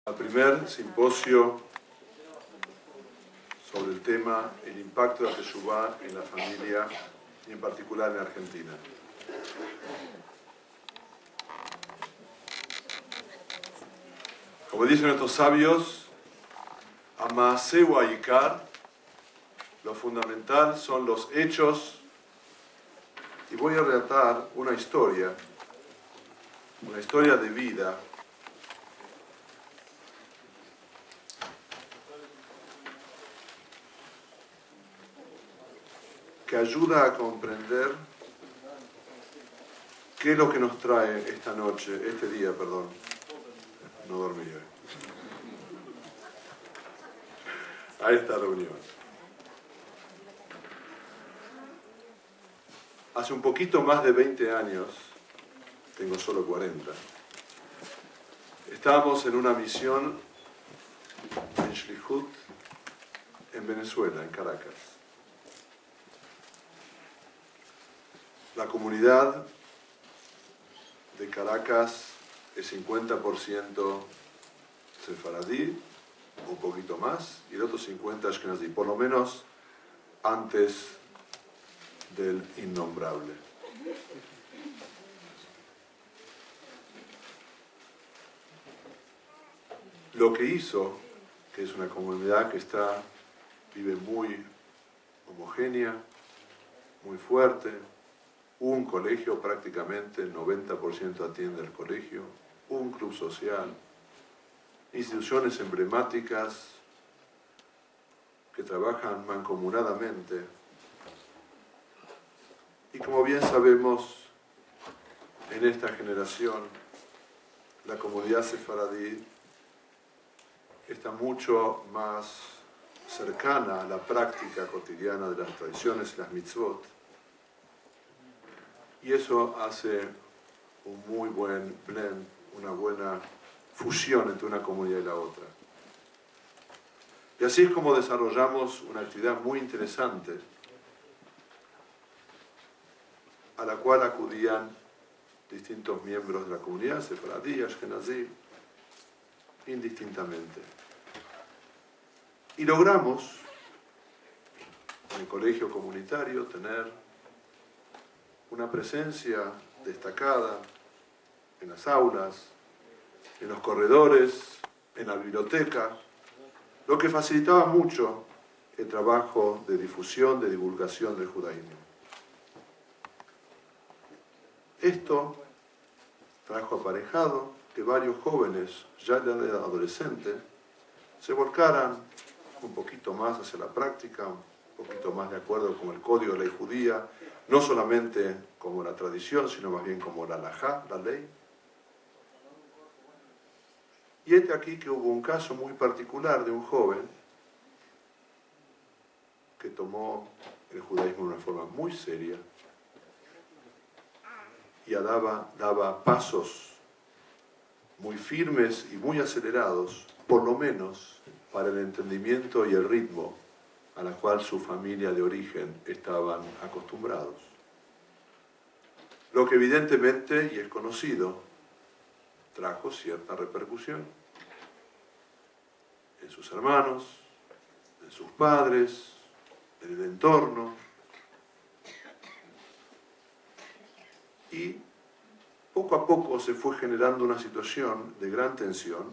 Al primer simposio sobre el tema el impacto de la Teshuvá en la familia y en particular en Argentina. Como dicen nuestros sabios, Ama'aseh wa Ikar, lo fundamental son los hechos, y voy a relatar una historia de vida que ayuda a comprender qué es lo que nos trae este día, no dormí hoy, a esta reunión. Hace un poquito más de 20 años, tengo solo 40, estábamos en una misión en Shlichut, en Venezuela, en Caracas. La comunidad de Caracas es 50% sefaradí, un poquito más, y el otro 50% ashkenazí, por lo menos antes del innombrable. Lo que hizo, que es una comunidad que vive muy homogénea, muy fuerte, un colegio, prácticamente el 90% atiende al colegio, un club social, instituciones emblemáticas que trabajan mancomunadamente. Y como bien sabemos, en esta generación, la comunidad sefaradí está mucho más cercana a la práctica cotidiana de las tradiciones y las mitzvot. Y eso hace un muy buen blend, una buena fusión entre una comunidad y la otra. Y así es como desarrollamos una actividad muy interesante a la cual acudían distintos miembros de la comunidad, sefaradí, ashkenazí, indistintamente. Y logramos, en el colegio comunitario, tener una presencia destacada en las aulas, en los corredores, en la biblioteca, lo que facilitaba mucho el trabajo de difusión, de divulgación del judaísmo. Esto trajo aparejado que varios jóvenes, ya de edad adolescente, se volcaran un poquito más hacia la práctica, un poquito más de acuerdo con el código de ley judía, no solamente como la tradición, sino más bien como la halajá, la ley. Y aquí que hubo un caso muy particular de un joven que tomó el judaísmo de una forma muy seria y daba pasos muy firmes y muy acelerados, por lo menos para el entendimiento y el ritmo a la cual su familia de origen estaban acostumbrados. Lo que evidentemente, y es conocido, trajo cierta repercusión en sus hermanos, en sus padres, en el entorno. Y poco a poco se fue generando una situación de gran tensión,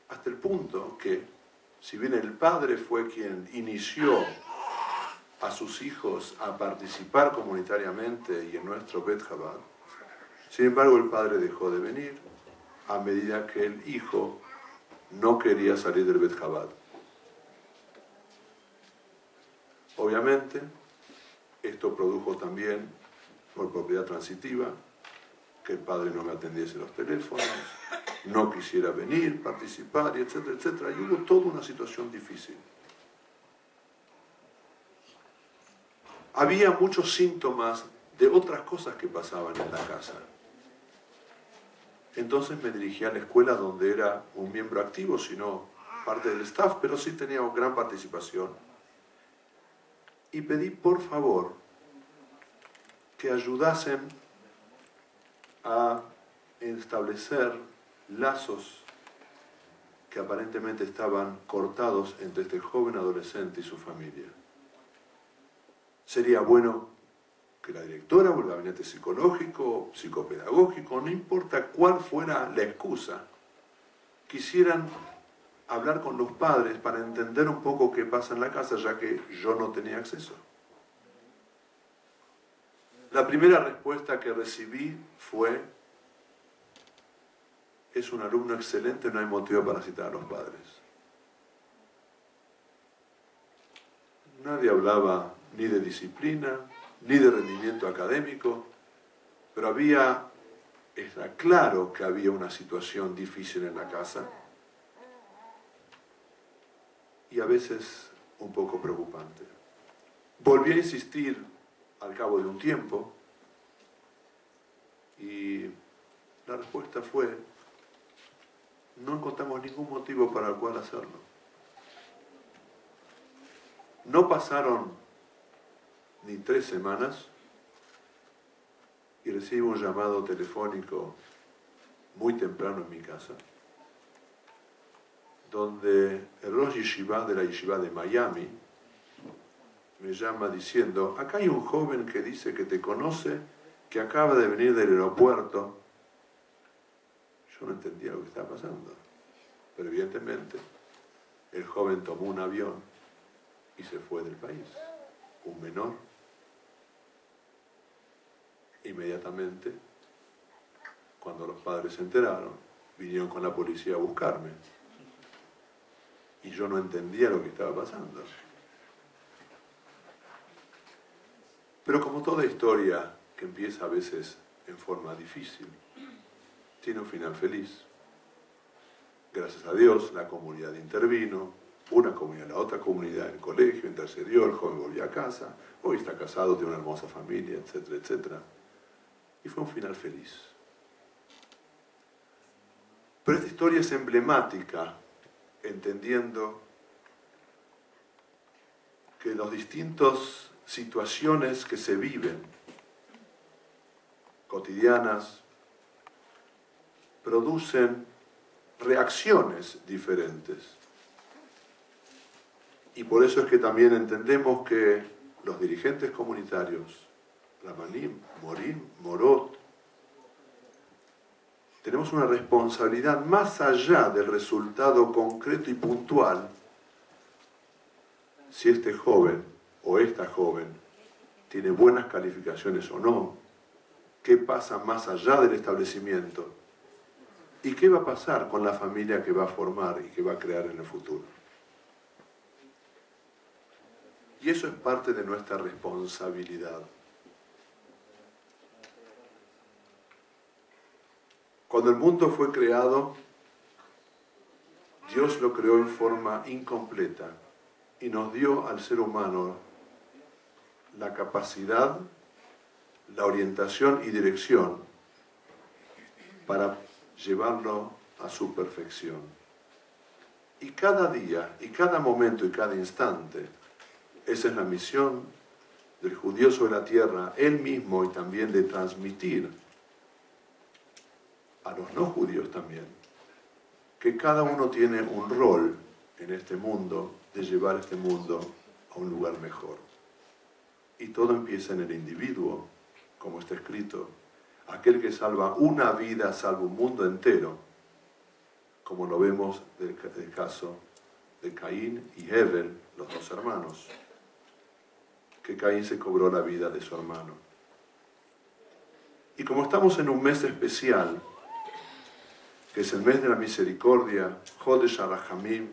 hasta el punto que, si bien el padre fue quien inició a sus hijos a participar comunitariamente y en nuestro Bet Chabad, sin embargo el padre dejó de venir a medida que el hijo no quería salir del Bet Chabad. Obviamente, esto produjo también, por propiedad transitiva, que el padre no me atendiese los teléfonos, no quisiera venir, participar, y etcétera, etcétera. Y hubo toda una situación difícil. Había muchos síntomas de otras cosas que pasaban en la casa. Entonces me dirigí a la escuela, donde era un miembro activo, sino parte del staff, pero sí tenía gran participación. Y pedí, por favor, que ayudasen a establecer lazos que aparentemente estaban cortados entre este joven adolescente y su familia. Sería bueno que la directora o el gabinete psicológico, psicopedagógico, no importa cuál fuera la excusa, quisieran hablar con los padres para entender un poco qué pasa en la casa, ya que yo no tenía acceso. La primera respuesta que recibí fue: es un alumno excelente, no hay motivo para citar a los padres. Nadie hablaba ni de disciplina, ni de rendimiento académico, pero está claro que había una situación difícil en la casa y a veces un poco preocupante. Volví a insistir al cabo de un tiempo y la respuesta fue: no encontramos ningún motivo para el cual hacerlo. No pasaron ni 3 semanas y recibí un llamado telefónico muy temprano en mi casa, donde el Rosh Yeshiva de la Yeshiva de Miami me llama diciendo: acá hay un joven que dice que te conoce, que acaba de venir del aeropuerto. Yo no entendía lo que estaba pasando, pero evidentemente el joven tomó un avión y se fue del país, un menor. Inmediatamente, cuando los padres se enteraron, vinieron con la policía a buscarme y yo no entendía lo que estaba pasando. Pero como toda historia que empieza a veces en forma difícil, tiene un final feliz. Gracias a Dios, la comunidad intervino, una comunidad, la otra comunidad, el colegio intercedió, el joven volvió a casa, hoy está casado, tiene una hermosa familia, etcétera, etcétera. Y fue un final feliz. Pero esta historia es emblemática, entendiendo que las distintas situaciones que se viven, cotidianas, producen reacciones diferentes. Y por eso es que también entendemos que los dirigentes comunitarios, Ramanim, Morim, Morot, tenemos una responsabilidad más allá del resultado concreto y puntual, si este joven o esta joven tiene buenas calificaciones o no, qué pasa más allá del establecimiento y qué va a pasar con la familia que va a formar y que va a crear en el futuro. Y eso es parte de nuestra responsabilidad. Cuando el mundo fue creado, Dios lo creó en forma incompleta y nos dio al ser humano la capacidad, la orientación y dirección para llevarlo a su perfección. Y cada día, y cada momento, y cada instante, esa es la misión del judío sobre la tierra, él mismo, y también de transmitir a los no judíos también, que cada uno tiene un rol en este mundo, de llevar este mundo a un lugar mejor. Y todo empieza en el individuo, como está escrito: aquel que salva una vida salva un mundo entero, como lo vemos del caso de Caín y Hebel, los dos hermanos, que Caín se cobró la vida de su hermano. Y como estamos en un mes especial, que es el mes de la misericordia, Jodesh HaRachamim,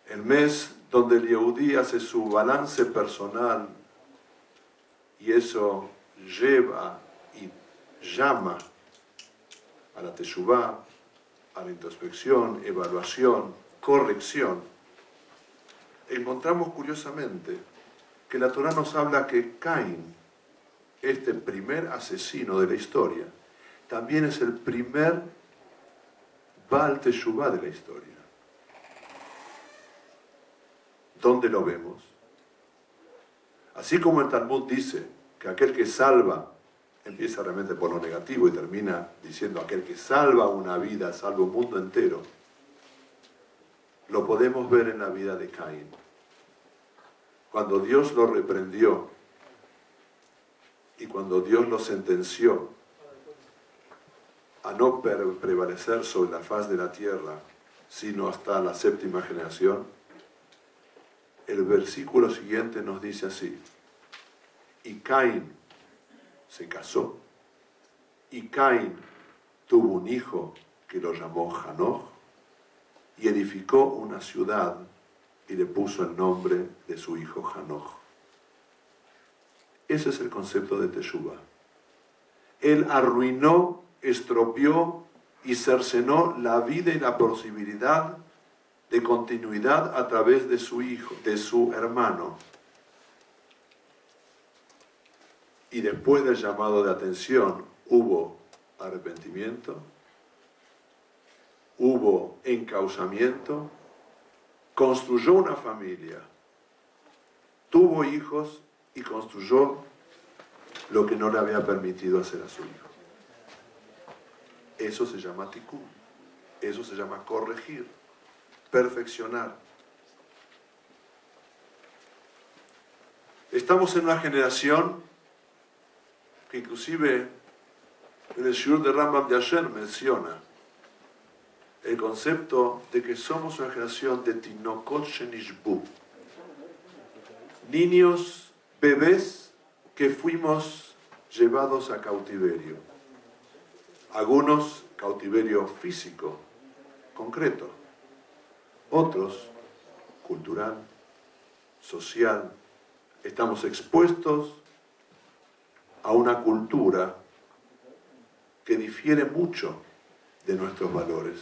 el mes donde el Yehudí hace su balance personal y eso lleva y llama a la teshuvá, a la introspección, evaluación, corrección. Encontramos curiosamente que la Torá nos habla que Caín, este primer asesino de la historia, también es el primer Baal Teshuvá de la historia. ¿Dónde lo vemos? Así como el Talmud dice que aquel que salva, empieza realmente por lo negativo y termina diciendo aquel que salva una vida, salva un mundo entero. lo podemos ver en la vida de Caín. Cuando Dios lo reprendió y cuando Dios lo sentenció a no prevalecer sobre la faz de la tierra, sino hasta la 7ª generación, el versículo siguiente nos dice así: y Caín se casó, y Caín tuvo un hijo que lo llamó Hanoch, y edificó una ciudad y le puso el nombre de su hijo Hanoch. Ese es el concepto de Teshuvah. Él arruinó, estropeó y cercenó la vida y la posibilidad de continuidad a través de su hijo, de su hermano. Y después del llamado de atención hubo arrepentimiento, hubo encauzamiento, construyó una familia, tuvo hijos y construyó lo que no le había permitido hacer a su hijo. Eso se llama tikkun, eso se llama corregir, perfeccionar. Estamos en una generación que inclusive en el Shiur de Rambam de ayer menciona el concepto de que somos una generación de Tinokot Shenishbu, niños, bebés que fuimos llevados a cautiverio. Algunos cautiverio físico, concreto, otros cultural, social. Estamos expuestos a una cultura que difiere mucho de nuestros valores.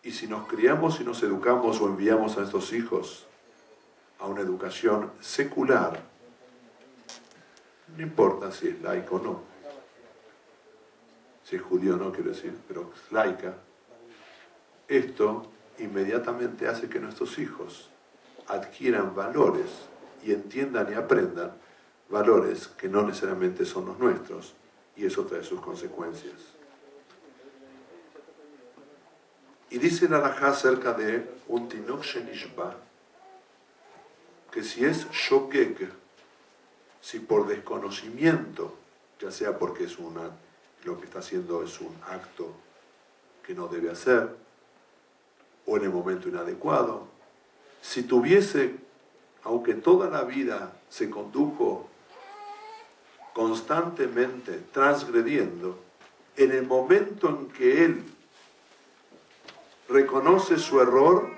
Y si nos criamos y nos educamos o enviamos a estos hijos a una educación secular, no importa si es laico o no, si es judío o no, quiero decir, pero es laica, esto inmediatamente hace que nuestros hijos adquieran valores y entiendan y aprendan valores que no necesariamente son los nuestros, y eso trae sus consecuencias. Y dice la halajá acerca de un tinok shenishba, que si es shogeg, si por desconocimiento, ya sea porque es lo que está haciendo es un acto que no debe hacer, o en el momento inadecuado, si tuviese, aunque toda la vida se condujo constantemente transgrediendo, en el momento en que él reconoce su error,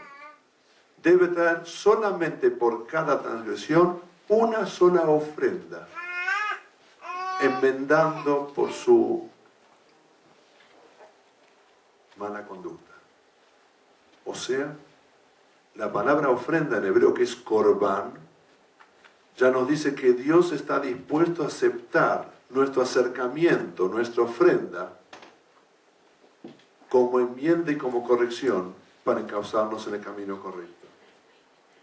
debe traer solamente por cada transgresión una sola ofrenda, enmendando por su mala conducta. O sea, la palabra ofrenda en hebreo, que es korban, ya nos dice que Dios está dispuesto a aceptar nuestro acercamiento, nuestra ofrenda, como enmienda y como corrección para encauzarnos en el camino correcto.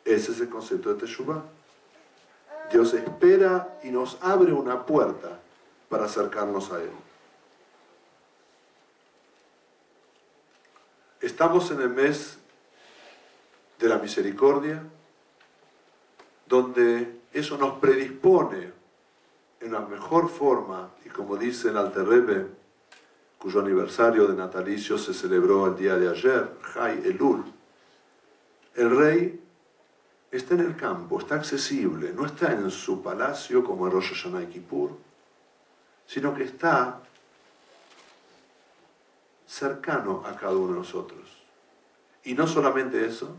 Ese es el concepto de Teshuvah. Dios espera y nos abre una puerta para acercarnos a Él. Estamos en el mes de la misericordia, donde eso nos predispone en una mejor forma, y como dice el Alter Rebbe, cuyo aniversario de natalicio se celebró el día de ayer, Jai Elul, el rey está en el campo, está accesible, no está en su palacio como en Rosh Hashanah y Kippur, sino que está cercano a cada uno de nosotros. Y no solamente eso,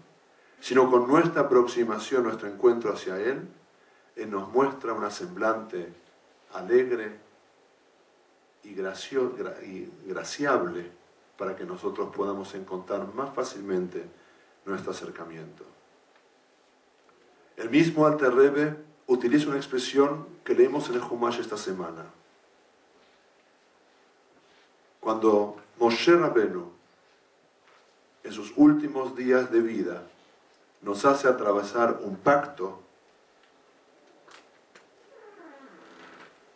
sino con nuestra aproximación, nuestro encuentro hacia Él, Él nos muestra una semblante alegre y graciable para que nosotros podamos encontrar más fácilmente nuestro acercamiento. El mismo Alter Rebbe utiliza una expresión que leemos en el Humash esta semana. Cuando Moshe Rabenu, en sus últimos días de vida, nos hace atravesar un pacto,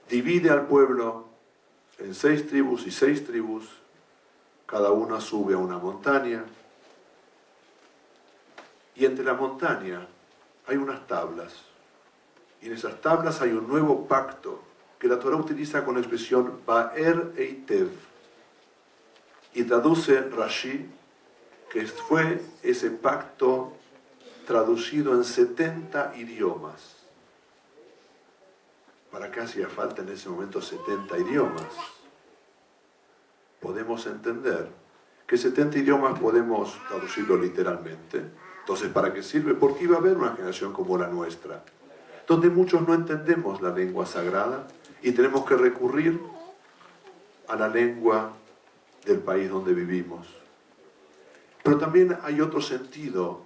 divide al pueblo en 6 tribus y 6 tribus, cada una sube a una montaña, Y entre la montaña hay unas tablas. Y en esas tablas hay un nuevo pacto que la Torá utiliza con la expresión Ba'er Eitev. Y traduce Rashi que fue ese pacto traducido en 70 idiomas. ¿Para qué hacía falta en ese momento 70 idiomas? Podemos entender que 70 idiomas podemos traducirlo literalmente. Entonces, ¿para qué sirve? Porque iba a haber una generación como la nuestra, donde muchos no entendemos la lengua sagrada y tenemos que recurrir a la lengua del país donde vivimos. Pero también hay otro sentido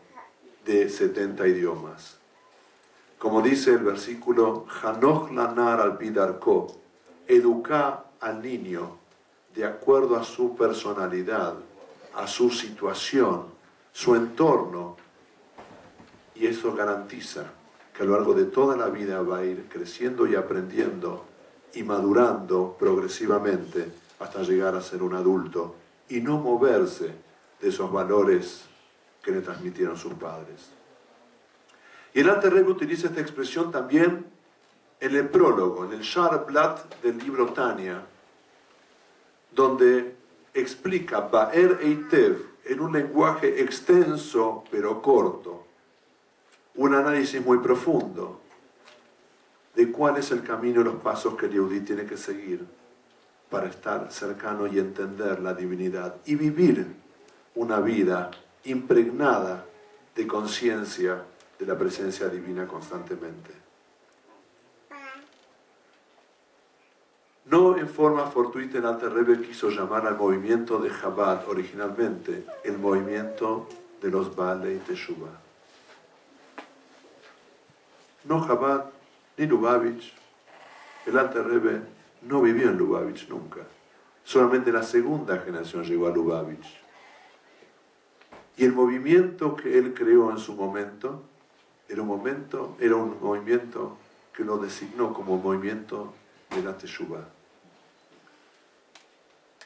de 70 idiomas. Como dice el versículo, Hanoch lanar al pidarko, educa al niño de acuerdo a su personalidad, a su situación, su entorno, y eso garantiza que a lo largo de toda la vida va a ir creciendo y aprendiendo y madurando progresivamente hasta llegar a ser un adulto y no moverse de esos valores que le transmitieron sus padres. Y el Alter Rebbe utiliza esta expresión también en el prólogo, en el Shar Blat del libro Tanya, donde explica Ba'er Eitev en un lenguaje extenso pero corto, un análisis muy profundo de cuál es el camino y los pasos que el Yehudí tiene que seguir para estar cercano y entender la divinidad y vivir una vida impregnada de conciencia de la presencia divina constantemente. No en forma fortuita el Alter Rebbe quiso llamar al movimiento de Chabad originalmente el movimiento de los Baalei Teshuvah. No Chabad ni Lubavitch. El Alter Rebbe no vivió en Lubavitch nunca. Solamente la segunda generación llegó a Lubavitch. Y el movimiento que él creó en su momento era un movimiento que lo designó como movimiento de la Teshuvah.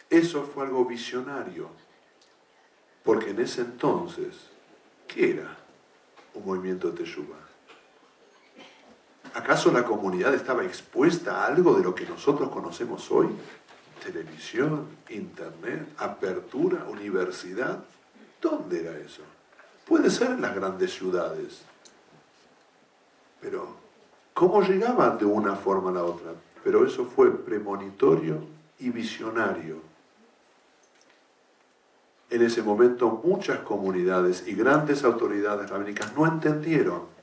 Eso fue algo visionario, porque en ese entonces, ¿qué era un movimiento de Teshuvah? ¿Acaso la comunidad estaba expuesta a algo de lo que nosotros conocemos hoy? Televisión, internet, apertura, universidad. ¿Dónde era eso? Puede ser en las grandes ciudades. Pero, ¿cómo llegaban de una forma a la otra? Pero eso fue premonitorio y visionario. En ese momento muchas comunidades y grandes autoridades rabínicas no entendieron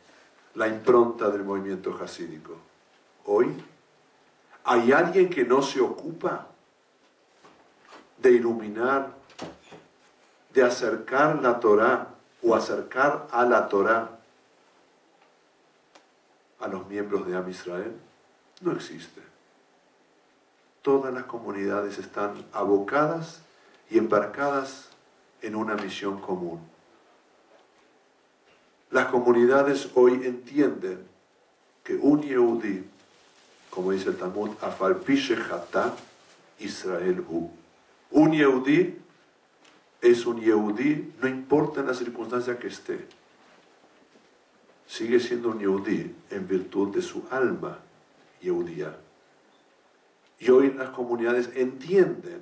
la impronta del movimiento hasídico. Hoy, ¿hay alguien que no se ocupa de iluminar, de acercar la Torá o acercar a la Torá a los miembros de Am Israel? No existe. Todas las comunidades están abocadas y embarcadas en una misión común. Las comunidades hoy entienden que un Yehudí, como dice el Talmud, Afal pi shechata Israel hu. Un Yehudí es un Yehudí, no importa en la circunstancia que esté. Sigue siendo un Yehudí en virtud de su alma Yehudía. Y hoy las comunidades entienden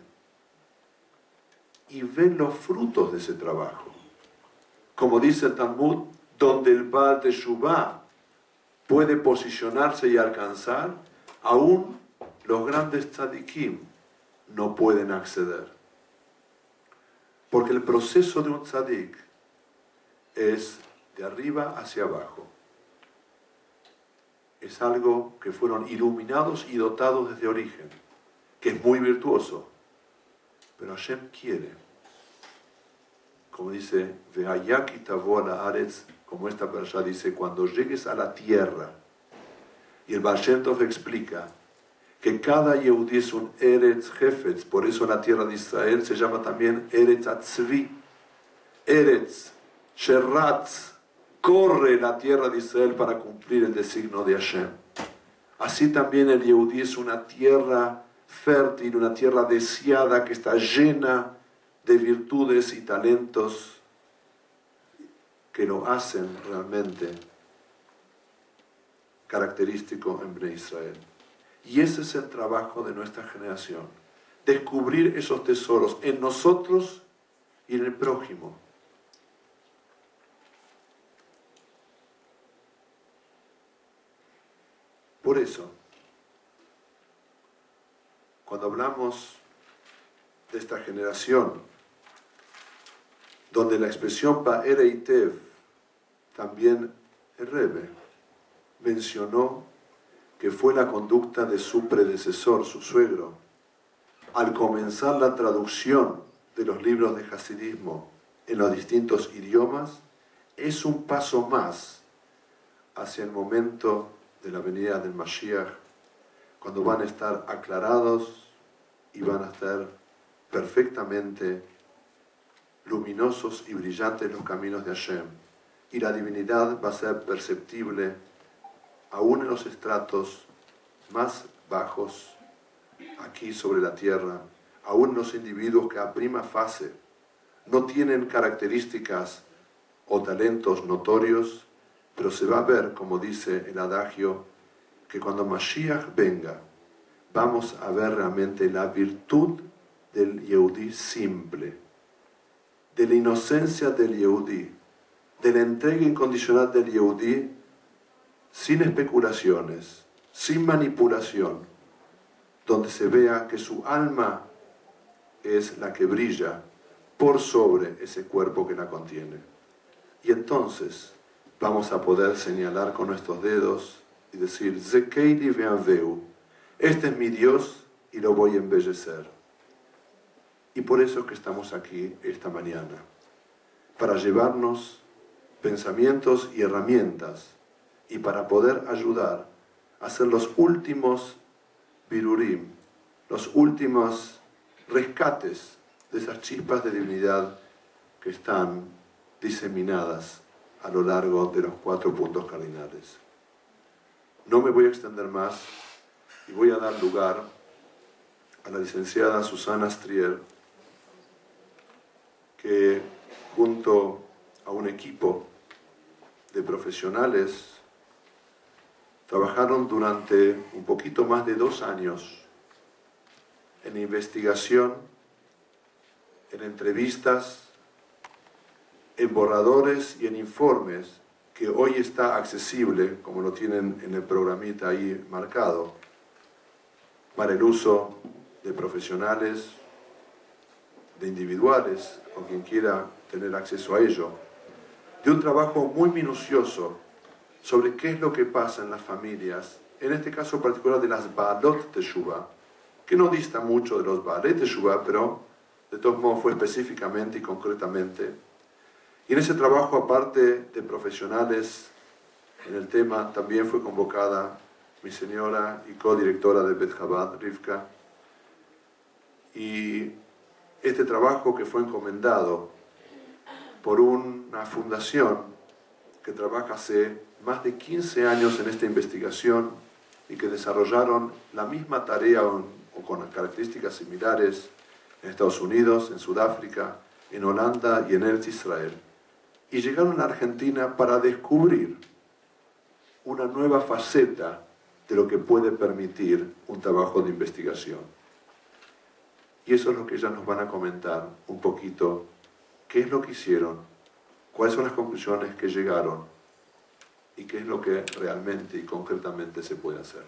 y ven los frutos de ese trabajo. Como dice el Talmud, donde el Baal Teshuvah puede posicionarse y alcanzar, aún los grandes tzadikim no pueden acceder. Porque el proceso de un tzadik es de arriba hacia abajo. Es algo que fueron iluminados y dotados desde origen, que es muy virtuoso. Pero Hashem quiere, como dice, Vehayaki tavo a la aretz, como esta persona dice, cuando llegues a la tierra, y el Baal Shem Tov explica que cada Yehudí es un Eretz Hefetz, por eso la tierra de Israel se llama también Eretz Atzvi, Eretz Sherratz, corre la tierra de Israel para cumplir el designio de Hashem. Así también el Yehudí es una tierra fértil, una tierra deseada que está llena de virtudes y talentos que lo hacen realmente característico en Bnei Israel. Y ese es el trabajo de nuestra generación, descubrir esos tesoros en nosotros y en el prójimo. Por eso, cuando hablamos de esta generación, donde la expresión Ba'er Eitev, también el Rebbe mencionó que fue la conducta de su predecesor, su suegro, al comenzar la traducción de los libros de Hasidismo en los distintos idiomas, es un paso más hacia el momento de la venida del Mashiach, cuando van a estar aclarados y van a estar perfectamente luminosos y brillantes los caminos de Hashem, y la divinidad va a ser perceptible aún en los estratos más bajos aquí sobre la tierra, aún en los individuos que a prima fase no tienen características o talentos notorios, pero se va a ver, como dice el adagio, que cuando Mashiach venga, vamos a ver realmente la virtud del Yehudí simple, de la inocencia del Yehudí, de la entrega incondicional del Yehudí, sin especulaciones, sin manipulación, donde se vea que su alma es la que brilla por sobre ese cuerpo que la contiene. Y entonces vamos a poder señalar con nuestros dedos y decir, Zekeili ve'aveu, este es mi Dios y lo voy a embellecer. Y por eso es que estamos aquí esta mañana, para llevarnos pensamientos y herramientas y para poder ayudar a hacer los últimos birurim, los últimos rescates de esas chispas de divinidad que están diseminadas a lo largo de los 4 puntos cardinales. No me voy a extender más y voy a dar lugar a la licenciada Susana Strier, que junto a un equipo de profesionales trabajaron durante un poquito más de 2 años en investigación, en entrevistas, en borradores y en informes que hoy está accesible, como lo tienen en el programita ahí marcado, para el uso de profesionales, de individuales, o quien quiera tener acceso a ello, de un trabajo muy minucioso sobre qué es lo que pasa en las familias, en este caso particular de las Baalot Teshuvah, que no dista mucho de los Baalei Teshuvah, pero de todos modos fue específicamente y concretamente. Y en ese trabajo, aparte de profesionales en el tema, también fue convocada mi señora y codirectora de Bet Chabad, Rivka. Y este trabajo que fue encomendado por una fundación que trabaja hace más de 15 años en esta investigación y que desarrollaron la misma tarea o con características similares en Estados Unidos, en Sudáfrica, en Holanda y en Eretz Israel. Y llegaron a Argentina para descubrir una nueva faceta de lo que puede permitir un trabajo de investigación. Y eso es lo que ellas nos van a comentar un poquito, qué es lo que hicieron, cuáles son las conclusiones que llegaron y qué es lo que realmente y concretamente se puede hacer.